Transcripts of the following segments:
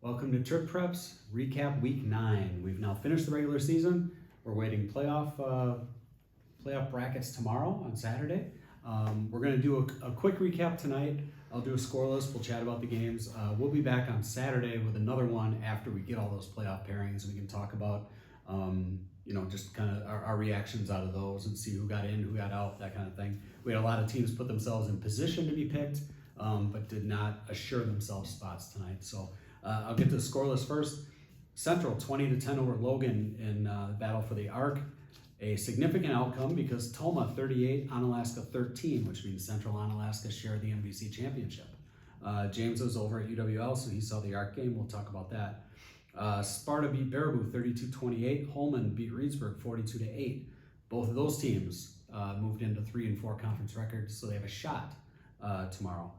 Welcome to TribPreps Recap Week 9. We've now finished the regular season. We're waiting playoff brackets tomorrow on Saturday. We're going to do a quick recap tonight. I'll do a scoreless. We'll chat about the games. We'll be back on Saturday with another one after we get all those playoff pairings. We can talk about, just kind of our reactions out of those and see who got in, who got out, that kind of thing. We had a lot of teams put themselves in position to be picked, but did not assure themselves spots tonight. So I'll get to the scoreless first. Central 20-10 over Logan in the battle for the Arc. A significant outcome because Toma 38, Onalaska 13, which means Central Onalaska share the MVC championship. James was over at UWL, so he saw the Arc game. We'll talk about that. Sparta beat Baraboo 32-28. Holman beat Reedsburg 42-8. Both of those teams moved into 3 and 4 conference records, so they have a shot tomorrow.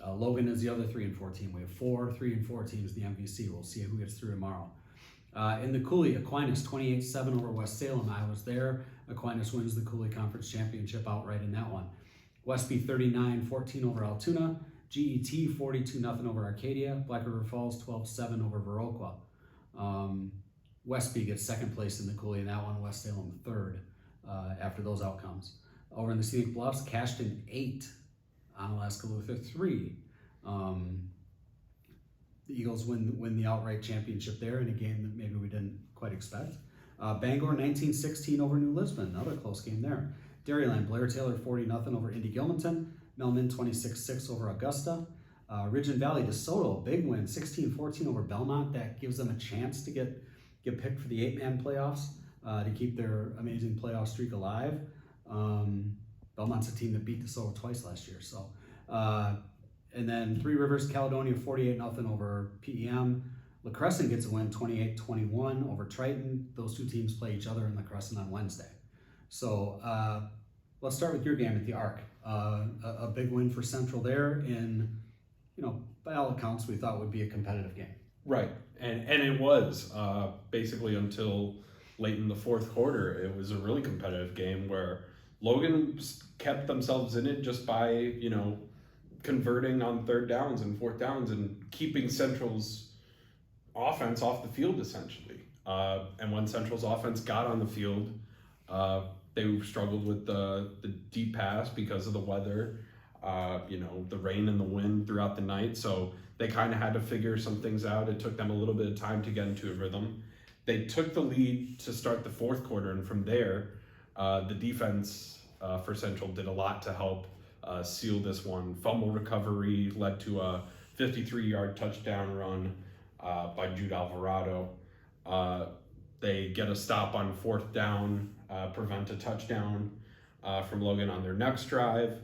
Logan is the other 3 and 4 team. We have 4 3 and 4 teams in the MVC. We'll see who gets through tomorrow. In the Cooley, Aquinas 28-7 over West Salem. I was there. Aquinas wins the Cooley Conference Championship outright in that one. Westby 39-14 over Altoona. GET 42-0 over Arcadia. Black River Falls 12-7 over Viroqua. Westby gets second place in the Cooley in that one. West Salem third after those outcomes. Over in the Scenic Bluffs, Cashton 8. Onalaska Luther 3. The Eagles win the outright championship there in a game that maybe we didn't quite expect. Bangor 19-16 over New Lisbon, another close game there. Dairyland, Blair Taylor 40-0 over Indy Gilmanton. Melman 26-6 over Augusta. Ridge and Valley DeSoto, big win, 16-14 over Belmont. That gives them a chance to get picked for the 8-man playoffs to keep their amazing playoff streak alive. Belmont's a team that beat DeSoto twice last year. So, and then Three Rivers, Caledonia 48-0 over PEM. La Crescent gets a win 28-21 over Triton. Those two teams play each other in La Crescent on Wednesday. So let's start with your game at the Arc. A big win for Central there in, by all accounts, we thought would be a competitive game. Right, and it was basically until late in the fourth quarter. It was a really competitive game where Logan kept themselves in it just by, converting on third downs and fourth downs and keeping Central's offense off the field, essentially. And when Central's offense got on the field, they struggled with the deep pass because of the weather, the rain and the wind throughout the night. So they kind of had to figure some things out. It took them a little bit of time to get into a rhythm. They took the lead to start the fourth quarter, and from there, the defense for Central did a lot to help seal this one. Fumble recovery led to a 53-yard touchdown run by Jude Alvarado. They get a stop on fourth down, prevent a touchdown from Logan on their next drive,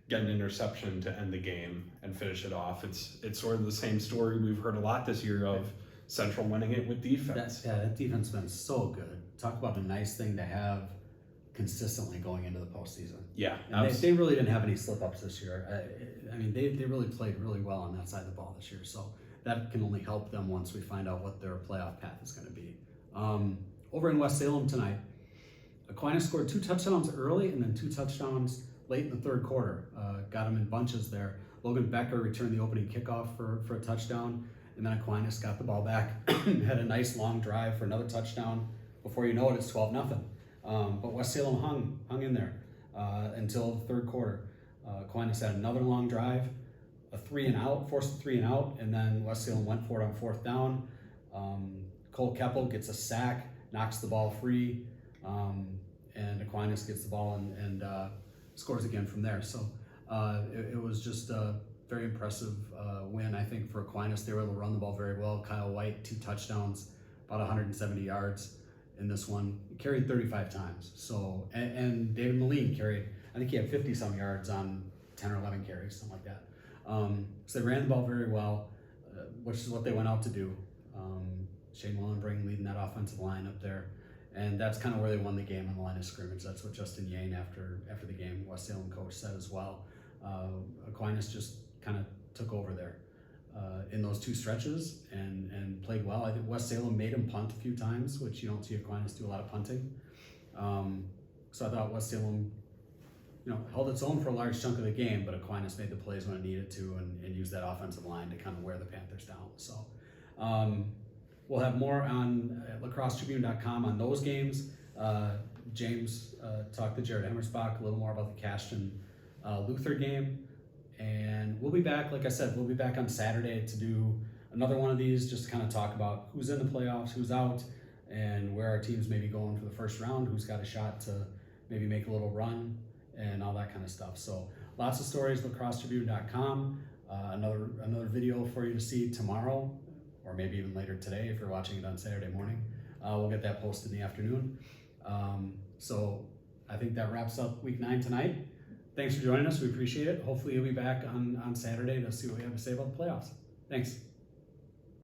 get an interception to end the game and finish it off. It's sort of the same story we've heard a lot this year of Central winning it with defense. That defense has been so good. Talk about a nice thing to have consistently going into the postseason. Yeah. And they really didn't have any slip-ups this year. They really played really well on that side of the ball this year. So that can only help them once we find out what their playoff path is going to be. Over in West Salem tonight, Aquinas scored 2 touchdowns early and then 2 touchdowns late in the third quarter. Got them in bunches there. Logan Becker returned the opening kickoff for a touchdown, and then Aquinas got the ball back, had a nice long drive for another touchdown. Before you know it, it's 12-0. But West Salem hung in there until the third quarter. Aquinas had another long drive, forced a 3 and out, and then West Salem went for it on fourth down. Cole Keppel gets a sack, knocks the ball free, and Aquinas gets the ball and scores again from there. So it was just a very impressive win, I think, for Aquinas. They were able to run the ball very well. Kyle White, 2 touchdowns, about 170 yards in this one. He carried 35 times. So and David Moline carried, I think he had 50-some yards on 10 or 11 carries, something like that. So they ran the ball very well, which is what they went out to do. Shane Willenbring leading that offensive line up there. And that's kind of where they won the game on the line of scrimmage. That's what Justin Yane, after the game, West Salem coach, said as well. Aquinas just kind of took over there in those 2 stretches and played well. I think West Salem made him punt a few times, which you don't see Aquinas do a lot of punting. So I thought West Salem, held its own for a large chunk of the game, but Aquinas made the plays when it needed to and used that offensive line to kind of wear the Panthers down. So We'll have more on lacrossetribune.com on those games. James talked to Jared Emersbach a little more about the Cashton Luther game. And we'll be back, like I said, we'll be back on Saturday to do another one of these, just to kind of talk about who's in the playoffs, who's out, and where our teams may be going for the first round, who's got a shot to maybe make a little run, and all that kind of stuff. So lots of stories, lacrossetribune.com. Another video for you to see tomorrow, or maybe even later today if you're watching it on Saturday morning. We'll get that posted in the afternoon. So I think that wraps up week 9 tonight. Thanks for joining us. We appreciate it. Hopefully you'll be back on Saturday to see what we have to say about the playoffs. Thanks.